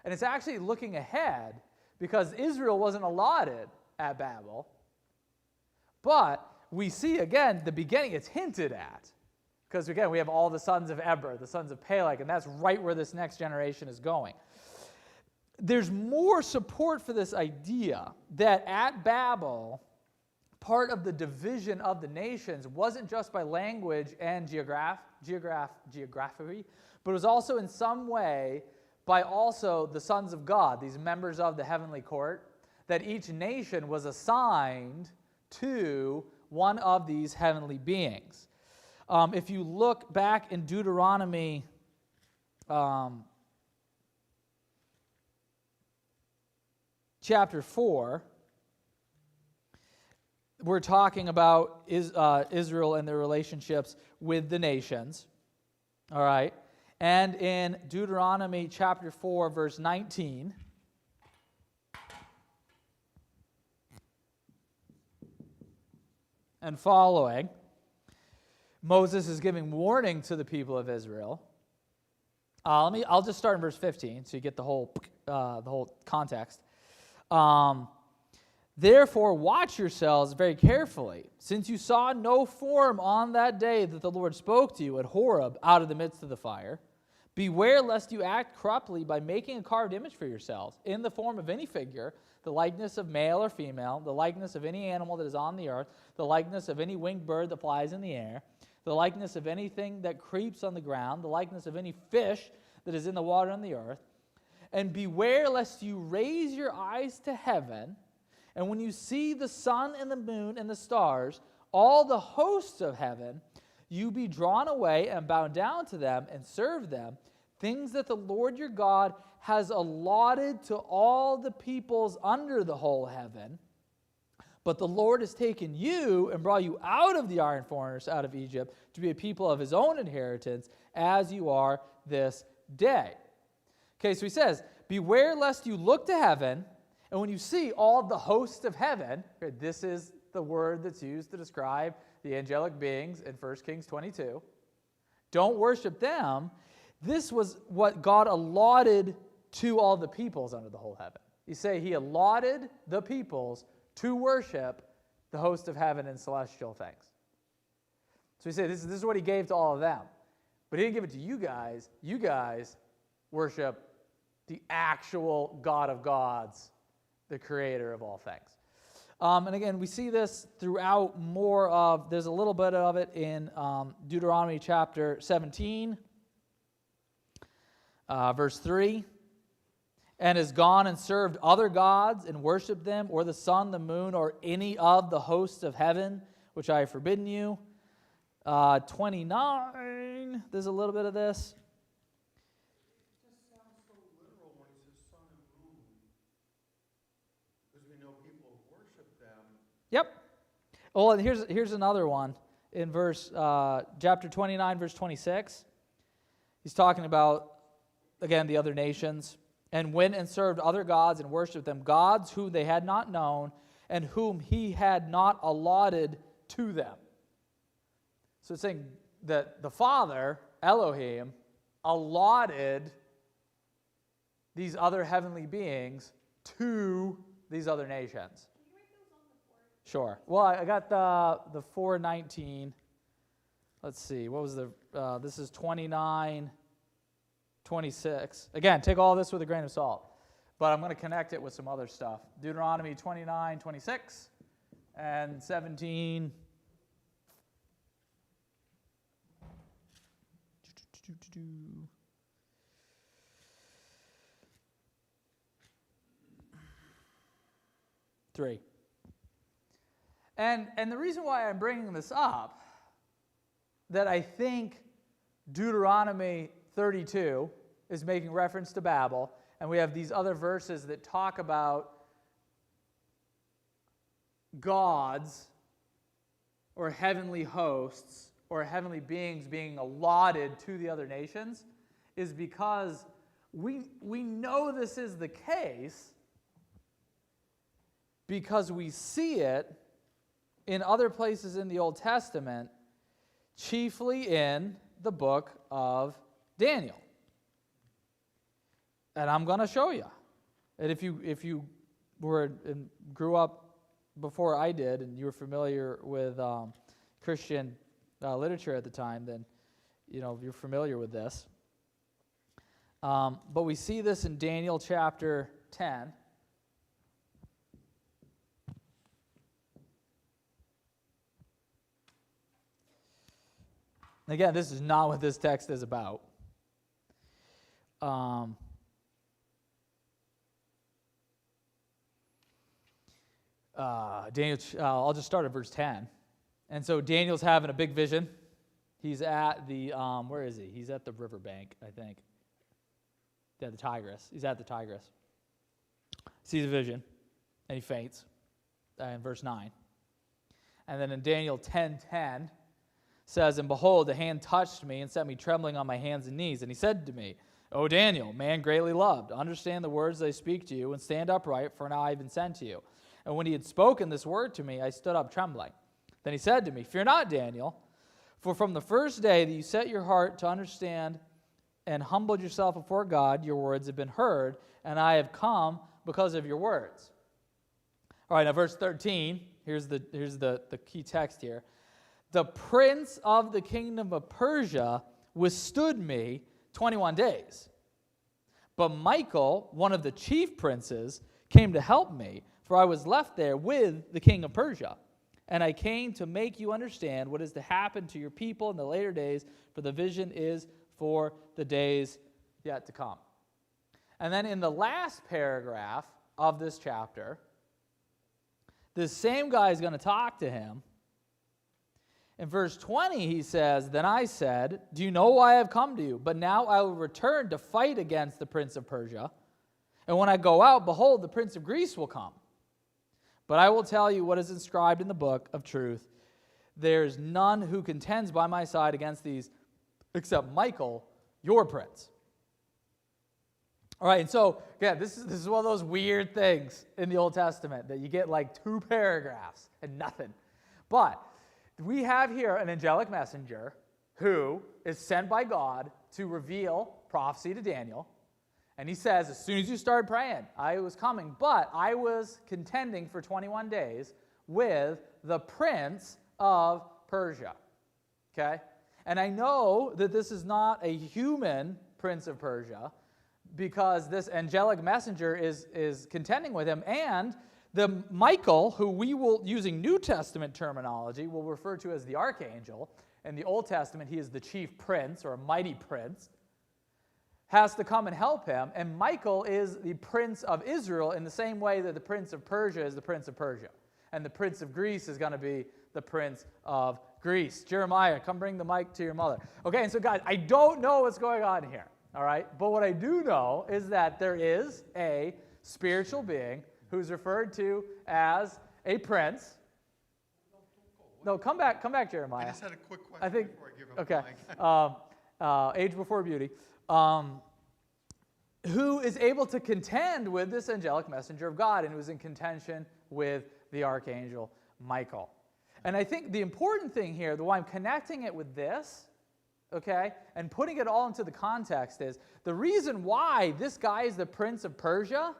And it's actually looking ahead because Israel wasn't allotted at Babel. But we see, again, the beginning, it's hinted at. Because, again, we have all the sons of Eber, the sons of Peleg, and that's right where this next generation is going. There's more support for this idea that at Babel, part of the division of the nations wasn't just by language and geography, but it was also in some way by also the sons of God, these members of the heavenly court, that each nation was assigned to one of these heavenly beings. If you look back in Deuteronomy chapter 4, we're talking about Israel and their relationships with the nations. All right. And in Deuteronomy chapter 4, verse 19, and following, Moses is giving warning to the people of Israel. I'll just start in verse 15 so you get the whole context. Therefore, watch yourselves very carefully, since you saw no form on that day that the Lord spoke to you at Horeb out of the midst of the fire. Beware lest you act corruptly by making a carved image for yourselves in the form of any figure, the likeness of male or female, the likeness of any animal that is on the earth, the likeness of any winged bird that flies in the air, the likeness of anything that creeps on the ground, the likeness of any fish that is in the water on the earth. And beware lest you raise your eyes to heaven, and when you see the sun and the moon and the stars, all the hosts of heaven, you be drawn away and bow down to them and serve them, things that the Lord your God has allotted to all the peoples under the whole heaven. But the Lord has taken you and brought you out of the iron furnace, out of Egypt, to be a people of his own inheritance, as you are this day. Okay, so he says, beware lest you look to heaven, and when you see all the hosts of heaven, this is the word that's used to describe the angelic beings in 1 Kings 22. Don't worship them. This was what God allotted to all the peoples under the whole heaven. You say he allotted the peoples to worship the host of heaven and celestial things. So he said this is what he gave to all of them. But he didn't give it to you guys. You guys worship the actual God of gods, the creator of all things. And again, we see this throughout more of, there's a little bit of it in Deuteronomy chapter 17, verse 3. And has gone and served other gods and worshipped them, or the sun, the moon, or any of the hosts of heaven, which I have forbidden you. 29, there's a little bit of this. It just sounds so literal when he says sun and moon, because we know people worship them. Yep. Well, and here's another one in chapter 29, verse 26. He's talking about, again, the other nations. And went and served other gods and worshipped them, gods whom they had not known and whom he had not allotted to them. So it's saying that the Father, Elohim, allotted these other heavenly beings to these other nations. Can you write those Sure. Well, I got the 4:19. Let's see. What was this is 29:26. Again, take all this with a grain of salt. But I'm going to connect it with some other stuff. Deuteronomy 29:26 and 17. Three. And the reason why I'm bringing this up, that I think Deuteronomy 32 is making reference to Babel, and we have these other verses that talk about gods or heavenly hosts or heavenly beings being allotted to the other nations, is because we know this is the case because we see it in other places in the Old Testament, chiefly in the book of Daniel. And I'm going to show you. And if you grew up before I did, and you were familiar with Christian literature at the time, then you're familiar with this. But we see this in Daniel chapter 10. Again, this is not what this text is about. Daniel, I'll just start at verse 10. And so Daniel's having a big vision. He's at the, where is he? He's at the riverbank, I think. Yeah, the Tigris. He's at the Tigris. Sees a vision, and he faints in verse 9. And then in Daniel 10:10, says, "And behold, a hand touched me and set me trembling on my hands and knees. And he said to me, O Daniel, man greatly loved, understand the words I speak to you and stand upright, for now I have been sent to you. And when he had spoken this word to me, I stood up trembling. Then he said to me, Fear not, Daniel, for from the first day that you set your heart to understand and humbled yourself before God, your words have been heard, and I have come because of your words." All right, now verse 13, here's the key text here. "The prince of the kingdom of Persia withstood me 21 days. But Michael, one of the chief princes, came to help me, for I was left there with the king of Persia. And I came to make you understand what is to happen to your people in the later days, for the vision is for the days yet to come." And then in the last paragraph of this chapter, this same guy is going to talk to him. In verse 20, he says, "Then I said, Do you know why I have come to you? But now I will return to fight against the prince of Persia. And when I go out, behold, the prince of Greece will come. But I will tell you what is inscribed in the book of truth. There is none who contends by my side against these, except Michael, your prince." All right, and so, again, this is one of those weird things in the Old Testament that you get like 2 paragraphs and nothing. But we have here an angelic messenger who is sent by God to reveal prophecy to Daniel. And he says, as soon as you started praying, I was coming, but I was contending for 21 days with the prince of Persia. Okay? And I know that this is not a human prince of Persia, because this angelic messenger is contending with him, and the Michael, who we will, using New Testament terminology, will refer to as the archangel. In the Old Testament, he is the chief prince or a mighty prince, has to come and help him. And Michael is the prince of Israel in the same way that the prince of Persia is the prince of Persia. And the prince of Greece is going to be the prince of Greece. Jeremiah, come bring the mic to your mother. Okay, and so guys, I don't know what's going on here, all right? But what I do know is that there is a spiritual being who's referred to as a prince. No, come back, Jeremiah. I just had a quick question before I give him the mic. Age before beauty. Who is able to contend with this angelic messenger of God, and who is in contention with the archangel Michael. And I think the important thing here, the why I'm connecting it with this, okay, and putting it all into the context is, the reason why this guy is the prince of Persia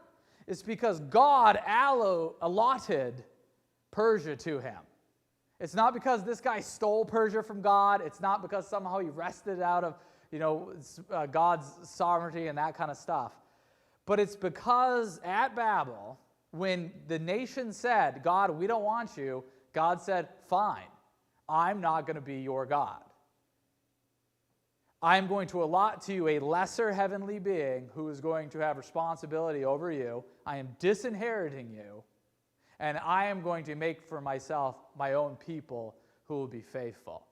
is because God allotted Persia to him. It's not because this guy stole Persia from God. It's not because somehow he wrested it out of, God's sovereignty and that kind of stuff. But it's because at Babel, when the nation said, God, we don't want you, God said, fine, I'm not going to be your God. I'm going to allot to you a lesser heavenly being who is going to have responsibility over you. I am disinheriting you, and I am going to make for myself my own people who will be faithful.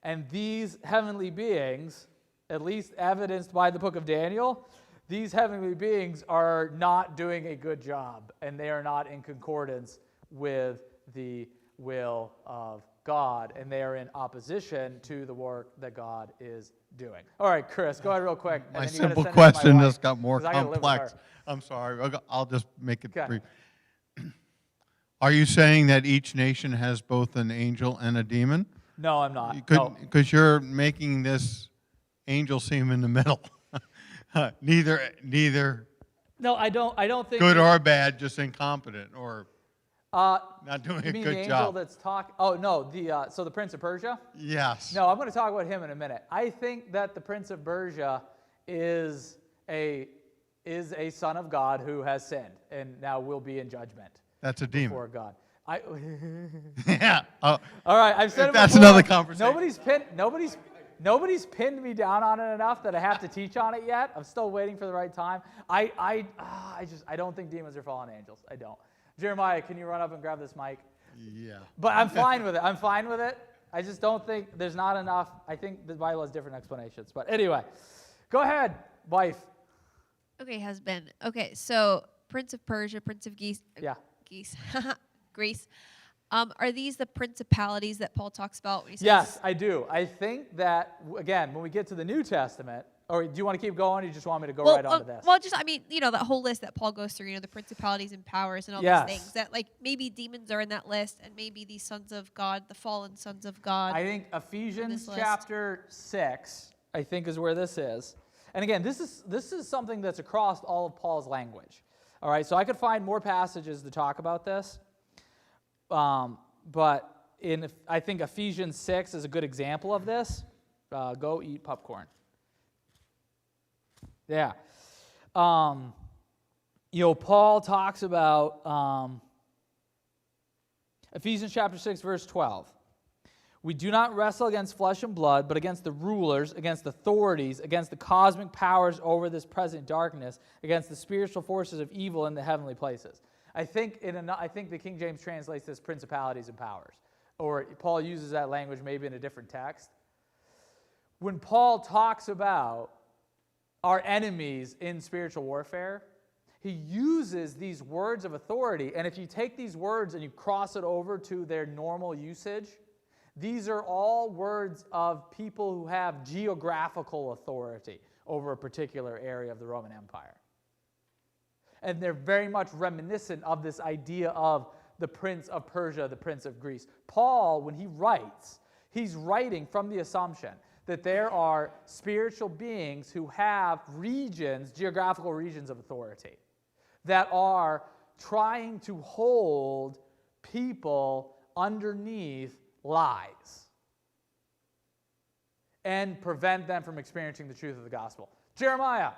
And these heavenly beings, at least evidenced by the book of Daniel, these heavenly beings are not doing a good job, and they are not in concordance with the will of God, and they are in opposition to the work that God is doing. All right, Chris, go ahead real quick. And My then you gotta simple send it to my question wife, just got more 'cause I gotta live with complex. her. I'm sorry. I'll just make it Okay. brief. Are you saying that each nation has both an angel and a demon? No, I'm not. No. Because you're making this angel seem in the middle. Neither No, I don't think good or bad, just incompetent or not doing you a mean good the angel job. that's talking? Oh no, so the Prince of Persia? Yes. No, I'm going to talk about him in a minute. I think that the Prince of Persia is a son of God who has sinned and now will be in judgment That's a demon. before God. Yeah. All right, I've said it That's before. another conversation. Nobody's pinned me down on it enough that I have to teach on it yet. I'm still waiting for the right time. I don't think demons are fallen angels. I don't. Jeremiah, can you run up and grab this mic? Yeah. But I'm fine with it. I'm fine with it. I just don't think there's not enough. I think the Bible has different explanations. But anyway, go ahead, wife. Okay, husband. Okay, so Prince of Persia, Prince of Greece. Are these the principalities that Paul talks about when he says? Yes, I do. I think that, again, when we get to the New Testament, or do you want to keep going, or you just want me to go right on to this? Well, that whole list that Paul goes through, the principalities and powers and all Yes. these things, that maybe demons are in that list, and maybe these sons of God, the fallen sons of God. I think Ephesians this list. chapter 6, I think, is where this is. And again, this is something that's across all of Paul's language. All right, so I could find more passages to talk about this. But I think Ephesians 6 is a good example of this. Go eat popcorn. Yeah. Paul talks about Ephesians chapter 6, verse 12. We do not wrestle against flesh and blood, but against the rulers, against authorities, against the cosmic powers over this present darkness, against the spiritual forces of evil in the heavenly places. I think the King James translates this principalities and powers, or Paul uses that language maybe in a different text. When Paul talks about our enemies in spiritual warfare, he uses these words of authority, and if you take these words and you cross it over to their normal usage, these are all words of people who have geographical authority over a particular area of the Roman Empire. And they're very much reminiscent of this idea of the Prince of Persia, the Prince of Greece. Paul, when he writes, he's writing from the assumption that there are spiritual beings who have regions, geographical regions of authority, that are trying to hold people underneath lies and prevent them from experiencing the truth of the gospel. Jeremiah.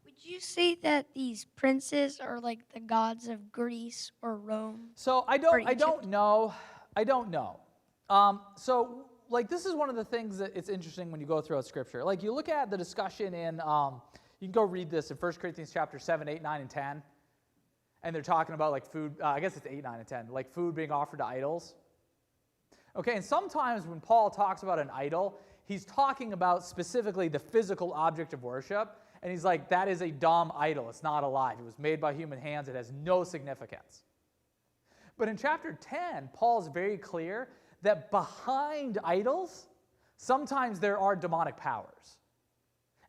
Would you say that these princes are like the gods of Greece or Rome? So I don't know. So this is one of the things that it's interesting when you go throughout Scripture. Like you look at the discussion in, you can go read this in 1 Corinthians chapter 7, 8, 9, and 10. And they're talking about like food, I guess it's 8, 9, and 10, like food being offered to idols. Okay, and sometimes when Paul talks about an idol, he's talking about specifically the physical object of worship. And he's like, that is a dumb idol. It's not alive. It was made by human hands. It has no significance. But in chapter 10, Paul's very clear that behind idols, sometimes there are demonic powers.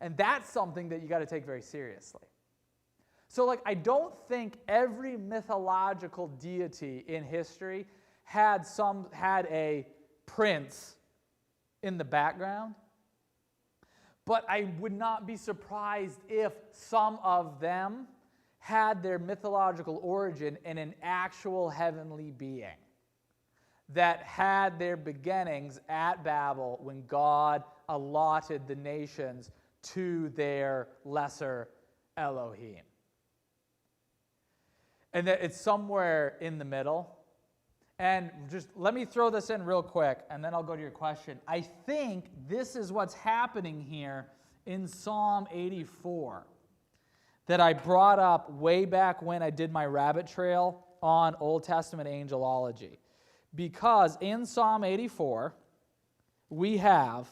And that's something that you got to take very seriously. So I don't think every mythological deity in history had a prince in the background. But I would not be surprised if some of them had their mythological origin in an actual heavenly being. that had their beginnings at Babel when God allotted the nations to their lesser Elohim. And that it's somewhere in the middle. And just let me throw this in real quick, and then I'll go to your question. I think this is what's happening here in Psalm 84 that I brought up way back when I did my rabbit trail on Old Testament angelology. Because in Psalm 84, we have,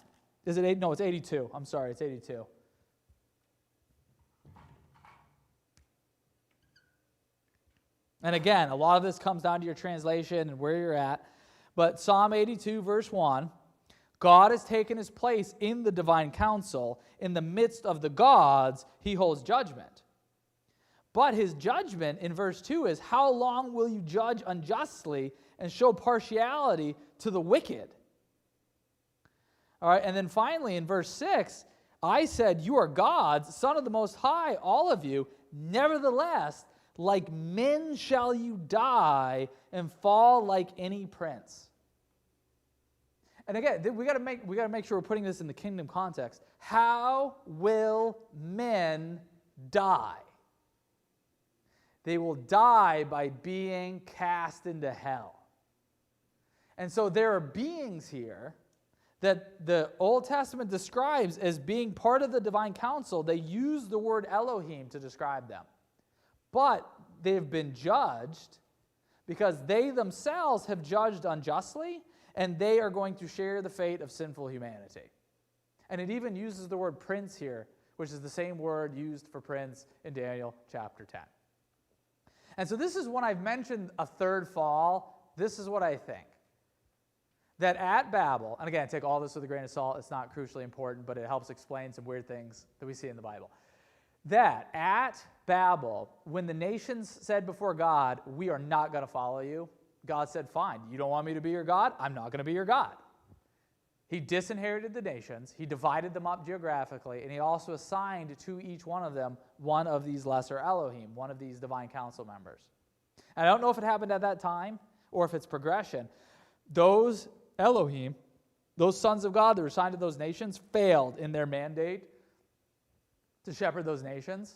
is it 8? No, it's 82. I'm sorry, it's 82. And again, a lot of this comes down to your translation and where you're at. But Psalm 82, verse 1, God has taken his place in the divine council. In the midst of the gods, he holds judgment. But his judgment in verse 2 is, how long will you judge unjustly and show partiality to the wicked? All right, and then finally in verse 6, I said, you are gods, Son of the Most High, all of you. Nevertheless, like men shall you die and fall like any prince. And again, we got to make sure we're putting this in the kingdom context. How will men die? They will die by being cast into hell. And so there are beings here that the Old Testament describes as being part of the divine council. They use the word Elohim to describe them. But they've been judged because they themselves have judged unjustly, and they are going to share the fate of sinful humanity. And it even uses the word prince here, which is the same word used for prince in Daniel chapter 10. And so this is when I've mentioned a third fall. This is what I think. That at Babel, and again, take all this with a grain of salt. It's not crucially important, but it helps explain some weird things that we see in the Bible. That at Babel, when the nations said before God, we are not going to follow you, God said, fine, you don't want me to be your God? I'm not going to be your God. He disinherited the nations, he divided them up geographically, and he also assigned to each one of them one of these lesser Elohim, one of these divine council members. And I don't know if it happened at that time or if it's progression. Those Elohim, those sons of God that were assigned to those nations, failed in their mandate to shepherd those nations,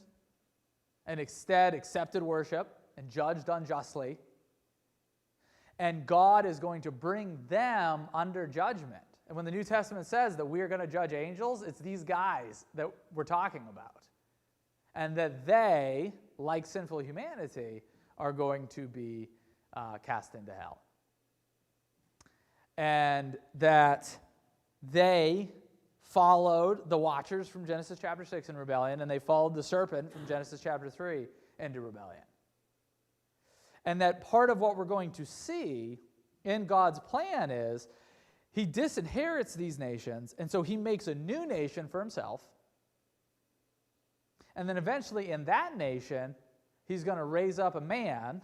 and instead accepted worship and judged unjustly. And God is going to bring them under judgment. And when the New Testament says that we are going to judge angels, it's these guys that we're talking about. And that they, like sinful humanity, are going to be cast into hell. And that they followed the watchers from Genesis chapter 6 in rebellion, and they followed the serpent from Genesis chapter 3 into rebellion. And that part of what we're going to see in God's plan is he disinherits these nations, and so he makes a new nation for himself. And then eventually in that nation, he's going to raise up a man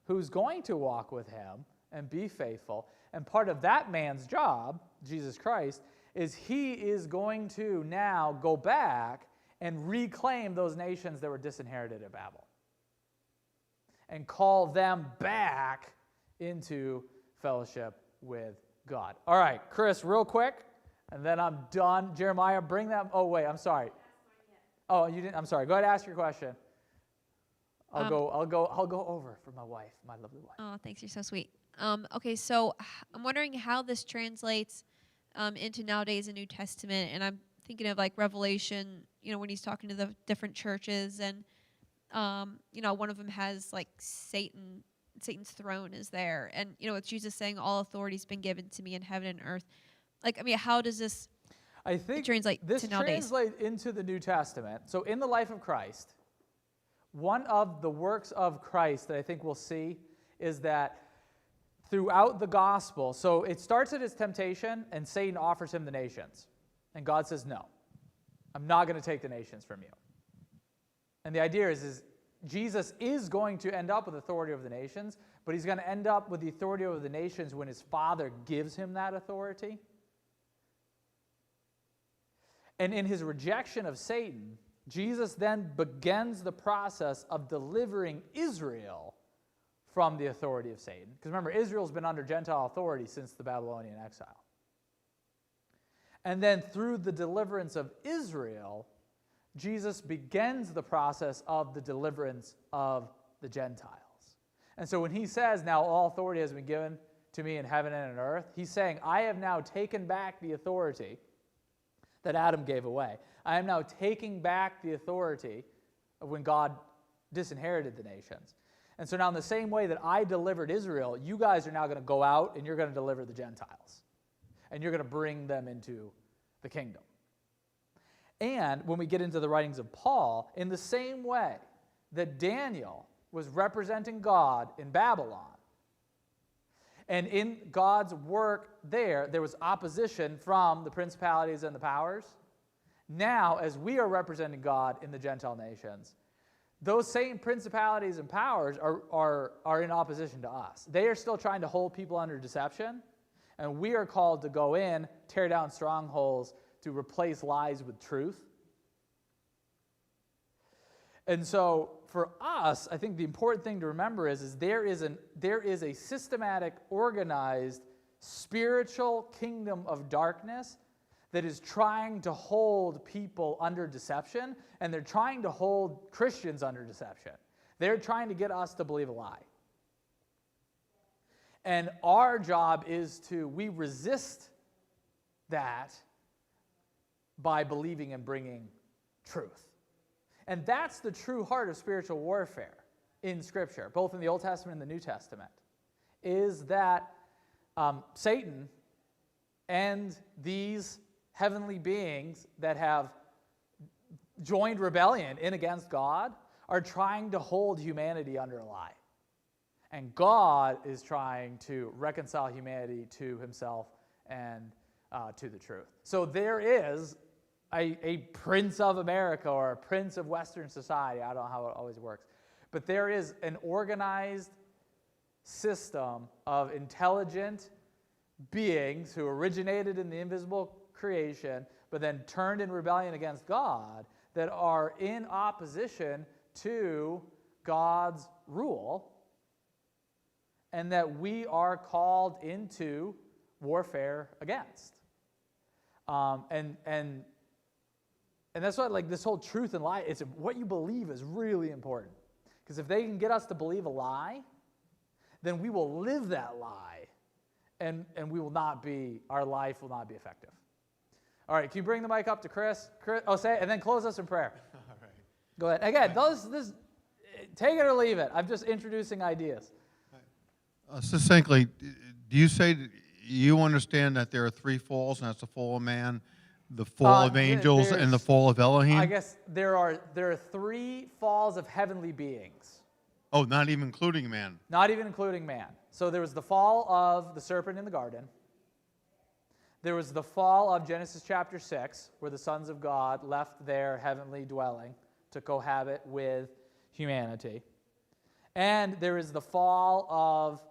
who's going to walk with him and be faithful. And part of that man's job, Jesus Christ, is he is going to now go back and reclaim those nations that were disinherited at Babel and call them back into fellowship with God. All right, Chris, real quick, and then I'm done. Jeremiah, bring them. Oh, wait, I'm sorry. Oh, you didn't. I'm sorry. Go ahead and ask your question. I'll go over for my wife, my lovely wife. Oh, thanks. You're so sweet. Okay, so I'm wondering how this translates into nowadays the New Testament, and I'm thinking of like Revelation, when he's talking to the different churches, and one of them has like Satan's throne is there, and it's Jesus saying all authority's been given to me in heaven and earth. How does this? I think translate this to nowadays? translates into the New Testament. So in the life of Christ, one of the works of Christ that I think we'll see is that throughout the gospel, so it starts at his temptation, and Satan offers him the nations. And God says, no, I'm not going to take the nations from you. And the idea is Jesus is going to end up with authority over the nations, but he's going to end up with the authority over the nations when his Father gives him that authority. And in his rejection of Satan, Jesus then begins the process of delivering Israel from the authority of Satan. Because remember, Israel's been under Gentile authority since the Babylonian exile. And then through the deliverance of Israel, Jesus begins the process of the deliverance of the Gentiles. And so when he says, now all authority has been given to me in heaven and on earth, he's saying, I have now taken back the authority that Adam gave away. I am now taking back the authority of when God disinherited the nations. And so now in the same way that I delivered Israel, you guys are now going to go out and you're going to deliver the Gentiles. And you're going to bring them into the kingdom. And when we get into the writings of Paul, in the same way that Daniel was representing God in Babylon, and in God's work there was opposition from the principalities and the powers. Now, as we are representing God in the Gentile nations, those same principalities and powers are in opposition to us. They are still trying to hold people under deception, and we are called to go in, tear down strongholds, to replace lies with truth. And so for us, I think the important thing to remember is there is a systematic, organized, spiritual kingdom of darkness that is trying to hold people under deception, and they're trying to hold Christians under deception. They're trying to get us to believe a lie. And our job is we resist that by believing and bringing truth. And that's the true heart of spiritual warfare in Scripture, both in the Old Testament and the New Testament, is that Satan and these heavenly beings that have joined rebellion in against God are trying to hold humanity under a lie. And God is trying to reconcile humanity to himself and to the truth. So there is a prince of America or a prince of Western society. I don't know how it always works. But there is an organized system of intelligent beings who originated in the invisible creation, but then turned in rebellion against God, that are in opposition to God's rule, and that we are called into warfare against. And that's why, like, this whole truth and lie, it's what you believe is really important. Because if they can get us to believe a lie, then we will live that lie, and we will not be, our life will not be effective. All right, can you bring the mic up to Chris? Say it, and then close us in prayer. All right. Go ahead. Again, this, take it or leave it. I'm just introducing ideas. Succinctly, do you say you understand that there are three falls, and that's the fall of man, the fall of angels, and the fall of Elohim? I guess there are three falls of heavenly beings. Oh, not even including man. Not even including man. So there was the fall of the serpent in the garden. There was the fall of Genesis chapter 6, where the sons of God left their heavenly dwelling to cohabit with humanity. And there is the fall of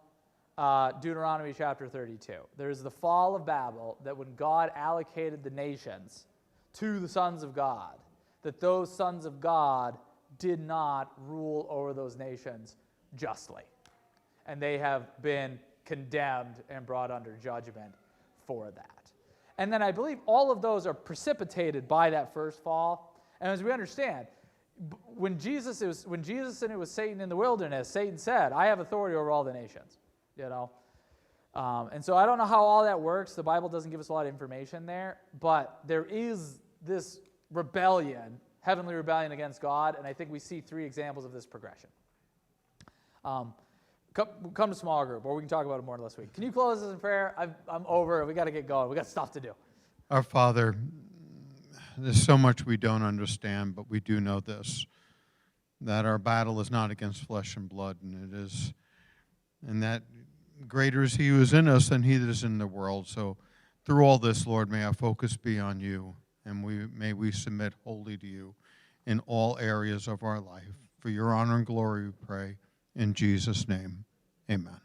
Deuteronomy chapter 32. There is the fall of Babel, that when God allocated the nations to the sons of God, that those sons of God did not rule over those nations justly. And they have been condemned and brought under judgment for that. And then I believe all of those are precipitated by that first fall. And as we understand, when Jesus and it was Satan in the wilderness, Satan said, I have authority over all the nations. You know, and so I don't know how all that works. The Bible doesn't give us a lot of information there, but there is this rebellion, heavenly rebellion against God, and I think we see three examples of this progression. Come to small group, or we can talk about it more this week. Can you close this in prayer? I'm over. We got to get going. We got stuff to do. Our Father, there's so much we don't understand, but we do know this, that our battle is not against flesh and blood, and that greater is he who is in us than he that is in the world. So through all this, Lord, may our focus be on you, and may we submit wholly to you in all areas of our life. For your honor and glory, we pray. In Jesus' name, amen.